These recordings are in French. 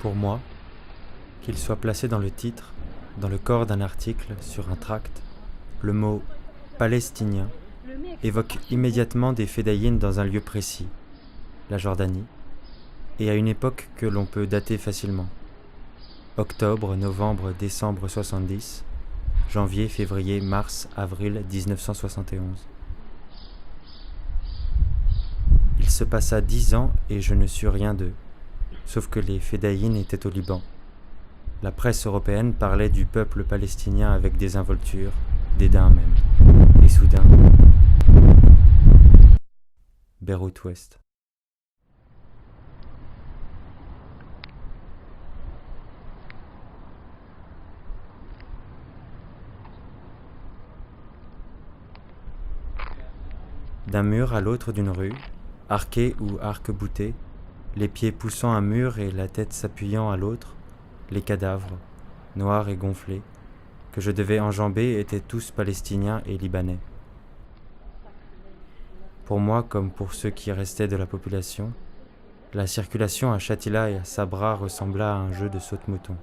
Pour moi, qu'il soit placé dans le titre, dans le corps d'un article, sur un tract, le mot « palestinien » évoque immédiatement des fédayines dans un lieu précis, la Jordanie, et à une époque que l'on peut dater facilement. Octobre, novembre, décembre 70, janvier, février, mars, avril 1971. Il se passa 10 ans et je ne sus rien d'eux, sauf que les fédayines étaient au Liban. La presse européenne parlait du peuple palestinien avec désinvolture, dédain même. Et soudain, Beyrouth Ouest. D'un mur à l'autre d'une rue, arqué ou arc-bouté, les pieds poussant un mur et la tête s'appuyant à l'autre, les cadavres, noirs et gonflés, que je devais enjamber étaient tous palestiniens et libanais. Pour moi, comme pour ceux qui restaient de la population, la circulation à Shatila et à Sabra ressembla à un jeu de saute-mouton.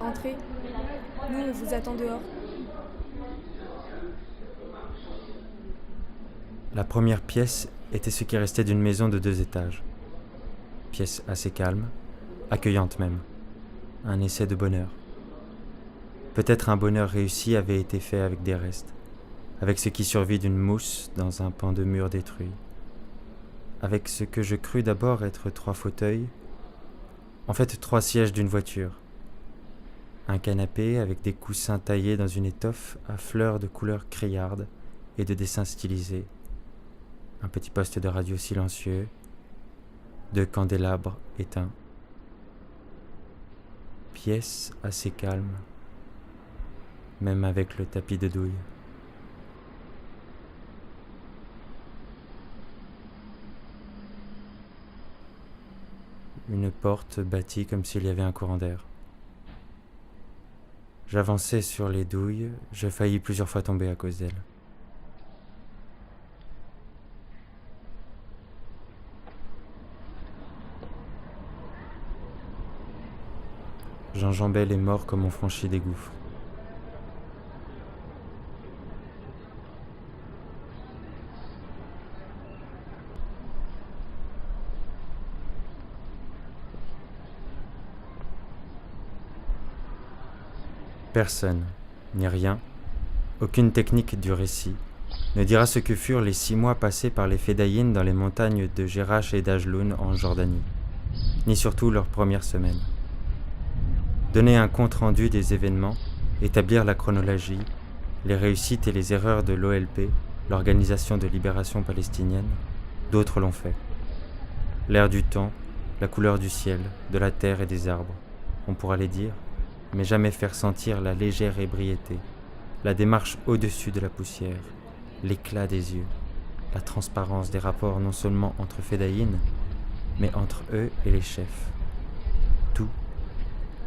Entrez. Nous, on vous attend dehors. La première pièce était ce qui restait d'une maison de 2 étages. Pièce assez calme, accueillante même. Un essai de bonheur. Peut-être un bonheur réussi avait été fait avec des restes, avec ce qui survit d'une mousse dans un pan de mur détruit, avec ce que je crus d'abord être 3 fauteuils, en fait 3 sièges d'une voiture. Un canapé avec des coussins taillés dans une étoffe à fleurs de couleur criarde et de dessins stylisés. Un petit poste de radio silencieux, 2 candélabres éteints. Pièce assez calme, même avec le tapis de douille. Une porte bâtie comme s'il y avait un courant d'air. J'avançais sur les douilles, je faillis plusieurs fois tomber à cause d'elle. J'enjambais les morts comme on franchit des gouffres. Personne, ni rien, aucune technique du récit, ne dira ce que furent les 6 mois passés par les fédayines dans les montagnes de Jerash et d'Ajloun en Jordanie, ni surtout leur première semaine. Donner un compte-rendu des événements, établir la chronologie, les réussites et les erreurs de l'OLP, l'Organisation de libération palestinienne, d'autres l'ont fait. L'air du temps, la couleur du ciel, de la terre et des arbres, on pourra les dire, mais jamais faire sentir la légère ébriété, la démarche au-dessus de la poussière, l'éclat des yeux, la transparence des rapports non seulement entre fédayines, mais entre eux et les chefs. Tout,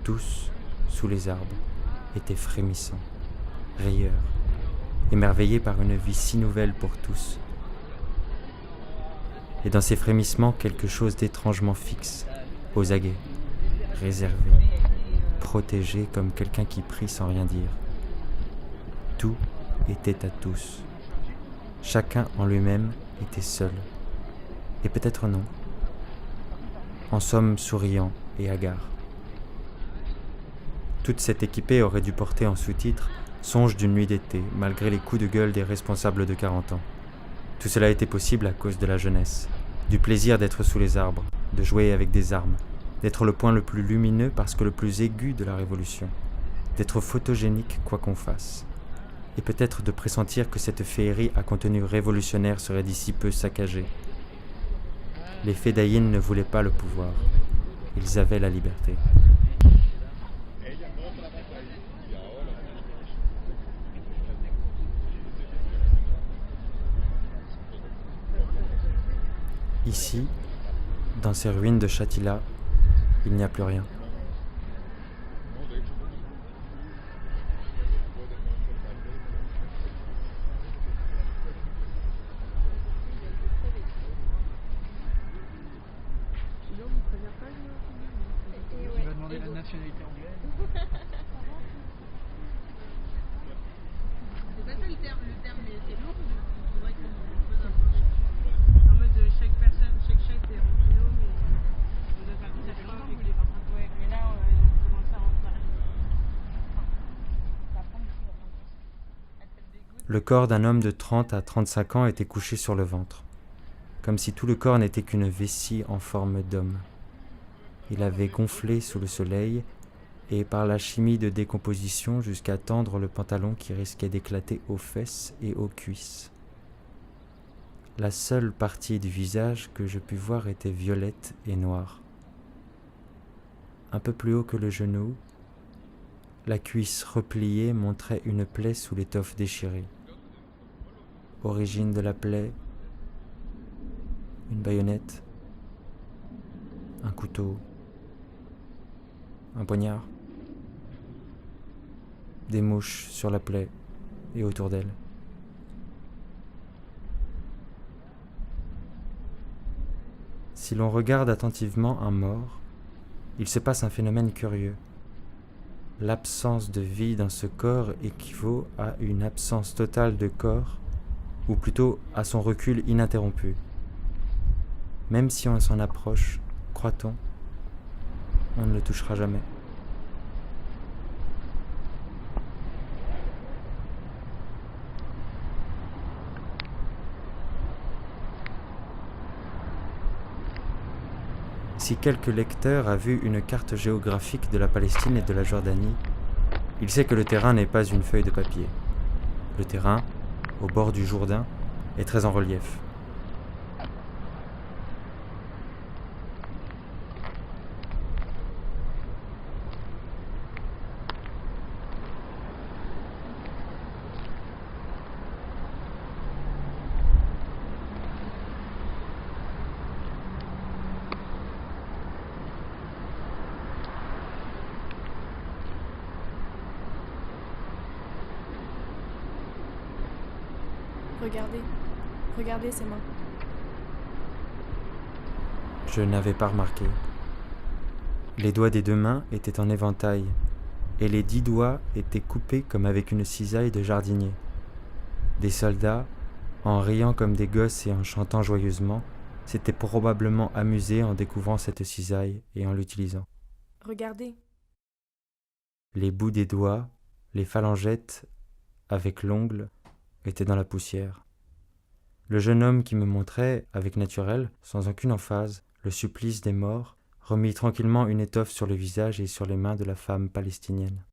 tous, sous les arbres, étaient frémissants, rieurs, émerveillés par une vie si nouvelle pour tous. Et dans ces frémissements, quelque chose d'étrangement fixe, aux aguets, réservé, protégé comme quelqu'un qui prie sans rien dire. Tout était à tous. Chacun en lui-même était seul. Et peut-être non. En somme, souriant et hagard. Toute cette équipée aurait dû porter en sous-titre « Songe d'une nuit d'été », malgré les coups de gueule des responsables de 40 ans. Tout cela était possible à cause de la jeunesse, du plaisir d'être sous les arbres, de jouer avec des armes, d'être le point le plus lumineux parce que le plus aigu de la révolution, d'être photogénique quoi qu'on fasse, et peut-être de pressentir que cette féerie à contenu révolutionnaire serait d'ici peu saccagée, Les Fedayines ne voulaient pas le pouvoir. Ils avaient la liberté. Ici, dans ces ruines de Shatila, il n'y a plus rien. Il va demander la nationalité anglaise. C'est pas ça le terme, mais c'est lourd. Il faudrait qu'on pose un peu. En mode chaque personne, chaque chef est en binôme et on doit faire tout à fait longtemps que les parents. Ouais, mais là, on commence à en parler. Le corps d'un homme de 30 à 35 ans était couché sur le ventre, comme si tout le corps n'était qu'une vessie en forme d'homme. Il avait gonflé sous le soleil et par la chimie de décomposition jusqu'à tendre le pantalon qui risquait d'éclater aux fesses et aux cuisses. La seule partie du visage que je pus voir était violette et noire. Un peu plus haut que le genou, la cuisse repliée montrait une plaie sous l'étoffe déchirée. Origine de la plaie, une baïonnette, un couteau, un poignard, des mouches sur la plaie et autour d'elle. Si l'on regarde attentivement un mort, il se passe un phénomène curieux. L'absence de vie dans ce corps équivaut à une absence totale de corps, ou plutôt à son recul ininterrompu. Même si on s'en approche, croit-on, on ne le touchera jamais. Si quelque lecteur a vu une carte géographique de la Palestine et de la Jordanie, il sait que le terrain n'est pas une feuille de papier. Le terrain, au bord du Jourdain, est très en relief. Regardez ses mains. Je n'avais pas remarqué. Les doigts des deux mains étaient en éventail, et les 10 doigts étaient coupés comme avec une cisaille de jardinier. Des soldats, en riant comme des gosses et en chantant joyeusement, s'étaient probablement amusés en découvrant cette cisaille et en l'utilisant. Regardez. Les bouts des doigts, les phalangettes, avec l'ongle, étaient dans la poussière. Le jeune homme qui me montrait, avec naturel, sans aucune emphase, le supplice des morts, remit tranquillement une étoffe sur le visage et sur les mains de la femme palestinienne.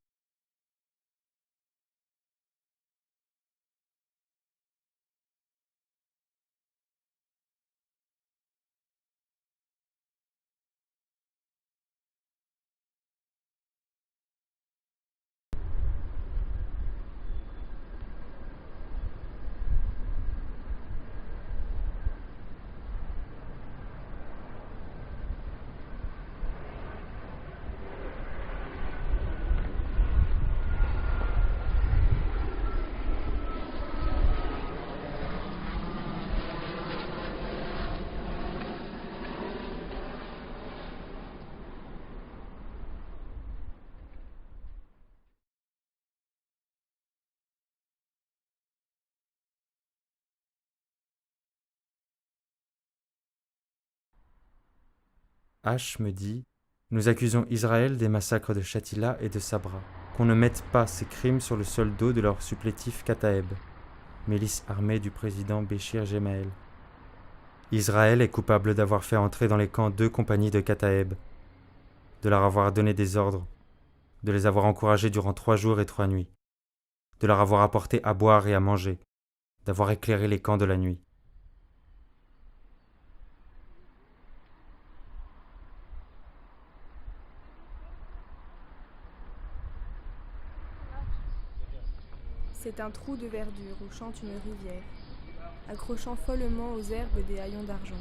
H me dit « Nous accusons Israël des massacres de Shatila et de Sabra. Qu'on ne mette pas ces crimes sur le seul dos de leur supplétif Kataeb, milice armée du président Béchir Gemayel. Israël est coupable d'avoir fait entrer dans les camps 2 compagnies de Kataeb, de leur avoir donné des ordres, de les avoir encouragés durant 3 jours et 3 nuits, de leur avoir apporté à boire et à manger, d'avoir éclairé les camps de la nuit. C'est un trou de verdure où chante une rivière, accrochant follement aux herbes des haillons d'argent.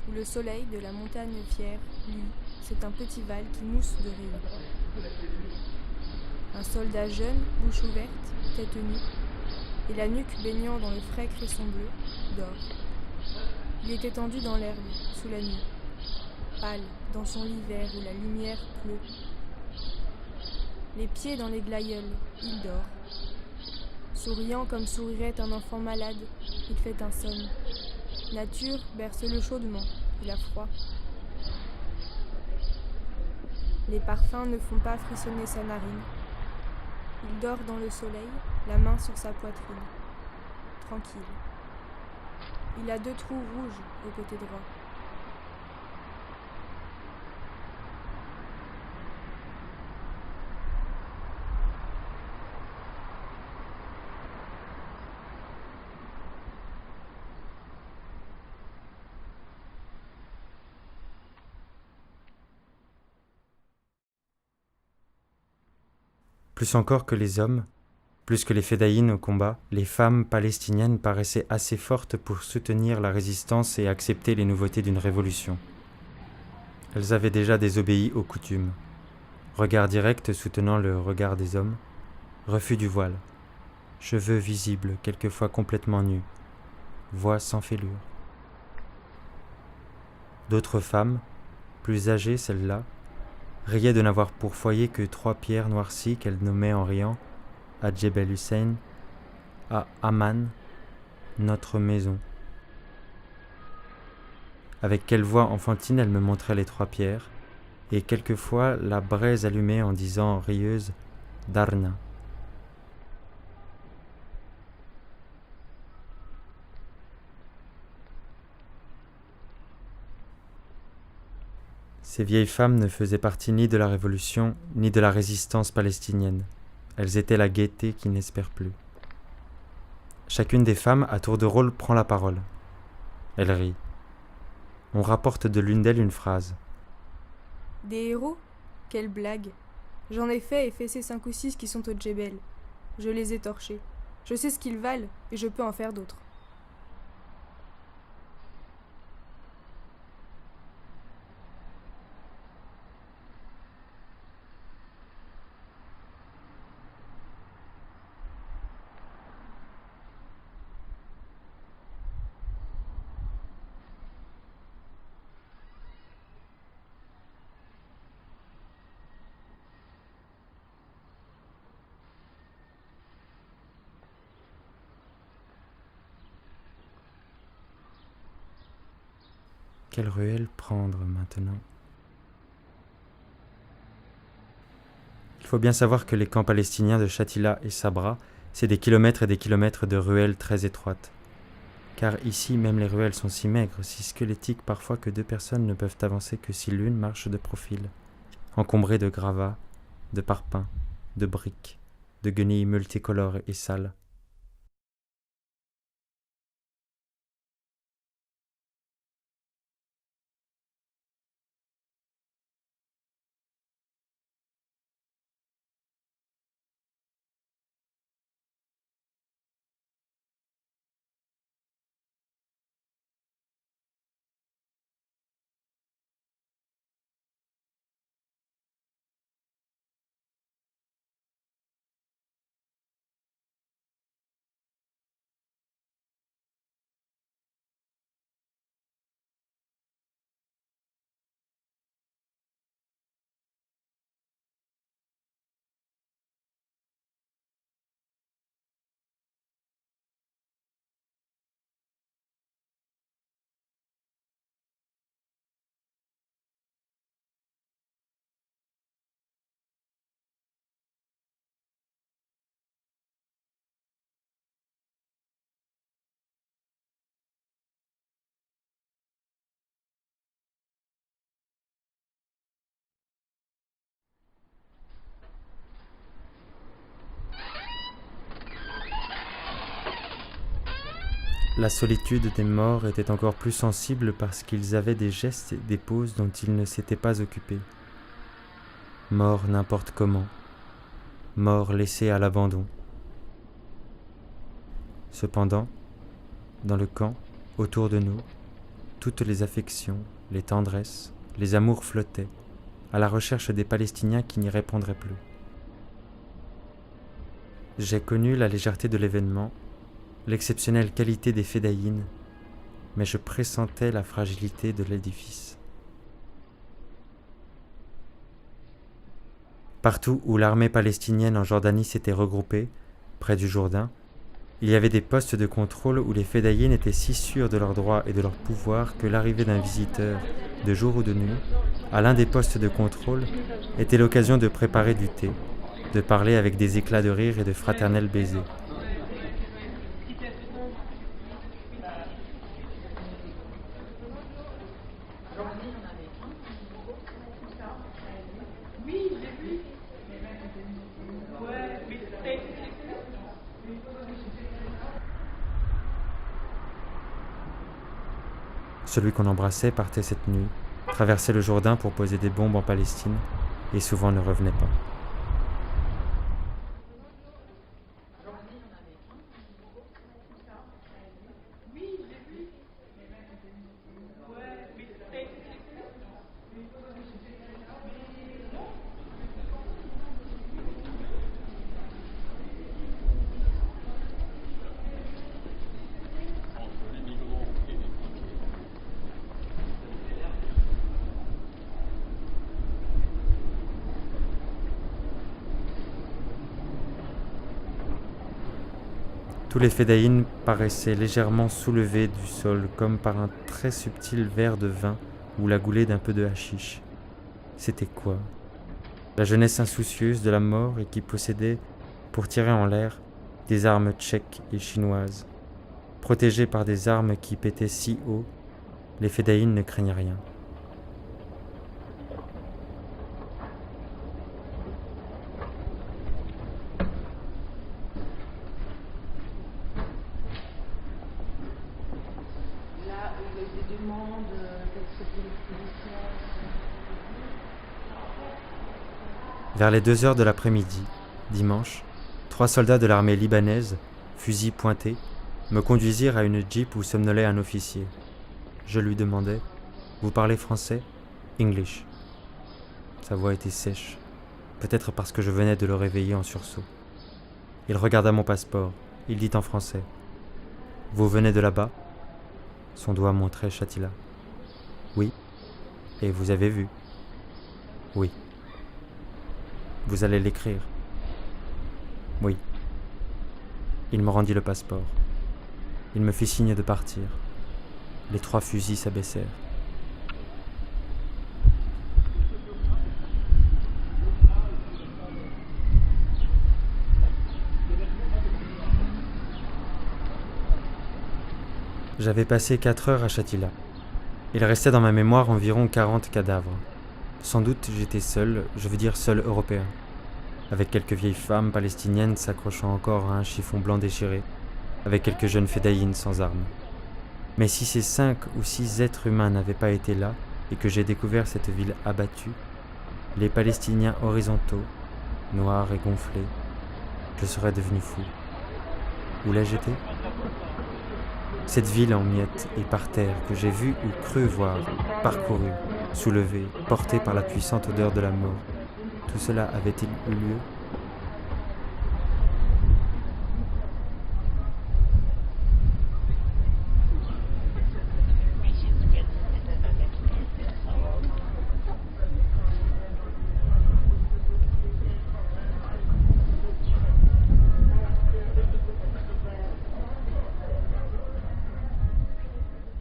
Où le soleil de la montagne fière, lui, c'est un petit val qui mousse de rayons. Un soldat jeune, bouche ouverte, tête nue, et la nuque baignant dans le frais cresson bleu, dort. Il est étendu dans l'herbe, sous la nuit, pâle, dans son lit vert où la lumière pleut. Les pieds dans les glaïeuls, il dort. Souriant comme sourirait un enfant malade, il fait un somme. Nature berce-le chaudement, il a froid. Les parfums ne font pas frissonner sa narine. Il dort dans le soleil, la main sur sa poitrine, tranquille. Il a 2 trous rouges au côté droit. Plus encore que les hommes, plus que les fédayines au combat, les femmes palestiniennes paraissaient assez fortes pour soutenir la résistance et accepter les nouveautés d'une révolution. Elles avaient déjà désobéi aux coutumes. Regard direct soutenant le regard des hommes, refus du voile, cheveux visibles, quelquefois complètement nus, voix sans fêlure. D'autres femmes, plus âgées celles-là, riaient de n'avoir pour foyer que 3 pierres noircies qu'elles nommaient en riant à Djebel Hussein, à Amman, notre maison. Avec quelle voix enfantine elles me montraient les 3 pierres, et quelquefois la braise allumée en disant rieuse Darna. Ces vieilles femmes ne faisaient partie ni de la révolution, ni de la résistance palestinienne. Elles étaient la gaieté qui n'espère plus. Chacune des femmes, à tour de rôle, prend la parole. Elle rit. On rapporte de l'une d'elles une phrase. Des héros? Quelle blague! J'en ai fait et fessé 5 ou 6 qui sont au Djebel. Je les ai torchés. Je sais ce qu'ils valent et je peux en faire d'autres. Quelle ruelle prendre maintenant? Il faut bien savoir que les camps palestiniens de Shatila et Sabra, c'est des kilomètres et des kilomètres de ruelles très étroites. Car ici, même les ruelles sont si maigres, si squelettiques parfois que 2 personnes ne peuvent avancer que si l'une marche de profil, encombrée de gravats, de parpaings, de briques, de guenilles multicolores et sales. La solitude des morts était encore plus sensible parce qu'ils avaient des gestes et des poses dont ils ne s'étaient pas occupés. Morts n'importe comment, morts laissés à l'abandon. Cependant, dans le camp, autour de nous, toutes les affections, les tendresses, les amours flottaient, à la recherche des Palestiniens qui n'y répondraient plus. J'ai connu la légèreté de l'événement, l'exceptionnelle qualité des fédayines, mais je pressentais la fragilité de l'édifice. Partout où l'armée palestinienne en Jordanie s'était regroupée, près du Jourdain, il y avait des postes de contrôle où les fédayines étaient si sûrs de leurs droits et de leur pouvoir que l'arrivée d'un visiteur, de jour ou de nuit, à l'un des postes de contrôle, était l'occasion de préparer du thé, de parler avec des éclats de rire et de fraternels baisers. Celui qu'on embrassait partait cette nuit, traversait le Jourdain pour poser des bombes en Palestine, et souvent ne revenait pas. Tous les fédayines paraissaient légèrement soulevés du sol comme par un très subtil verre de vin ou la goulée d'un peu de hashish. C'était quoi? La jeunesse insoucieuse de la mort et qui possédait, pour tirer en l'air, des armes tchèques et chinoises. Protégés par des armes qui pétaient si haut, les fédayines ne craignaient rien. Vers les 2 heures de l'après-midi, dimanche, 3 soldats de l'armée libanaise, fusils pointés, me conduisirent à une jeep où somnolait un officier. Je lui demandai « Vous parlez français ?»« English ». Sa voix était sèche, peut-être parce que je venais de le réveiller en sursaut. Il regarda mon passeport. Il dit en français « Vous venez de là-bas ?» Son doigt montrait Shatila. « Oui. »« Et vous avez vu ?»« Oui. » « Vous allez l'écrire ?»« Oui. » Il me rendit le passeport. Il me fit signe de partir. Les 3 fusils s'abaissèrent. J'avais passé 4 heures à Shatila. Il restait dans ma mémoire environ 40 cadavres. Sans doute j'étais seul, je veux dire seul européen, avec quelques vieilles femmes palestiniennes s'accrochant encore à un chiffon blanc déchiré, avec quelques jeunes fédayines sans armes. Mais si ces 5 ou 6 êtres humains n'avaient pas été là, et que j'ai découvert cette ville abattue, les Palestiniens horizontaux, noirs et gonflés, je serais devenu fou. Où l'ai-je été ? Cette ville en miettes et par terre que j'ai vue ou cru voir, parcourue, soulevée, portée par la puissante odeur de la mort, tout cela avait-il eu lieu ?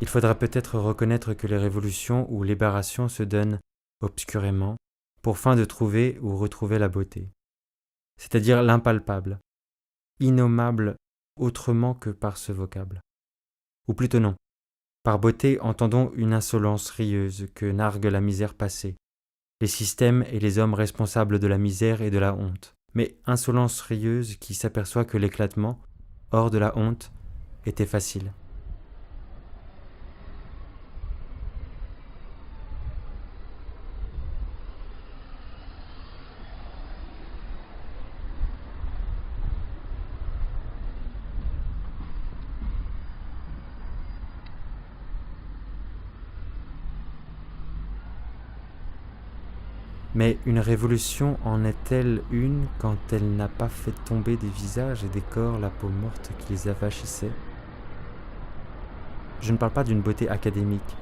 Il faudra peut-être reconnaître que les révolutions ou libérations se donnent obscurément pour fin de trouver ou retrouver la beauté, c'est-à-dire l'impalpable, innommable autrement que par ce vocable. Ou plutôt non, par beauté entendons une insolence rieuse que nargue la misère passée, les systèmes et les hommes responsables de la misère et de la honte, mais insolence rieuse qui s'aperçoit que l'éclatement, hors de la honte, était facile. Mais une révolution en est-elle une quand elle n'a pas fait tomber des visages et des corps la peau morte qui les avachissaient? Je ne parle pas d'une beauté académique,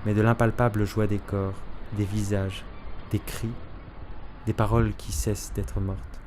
mais de l'impalpable joie des corps, des visages, des cris, des paroles qui cessent d'être mortes.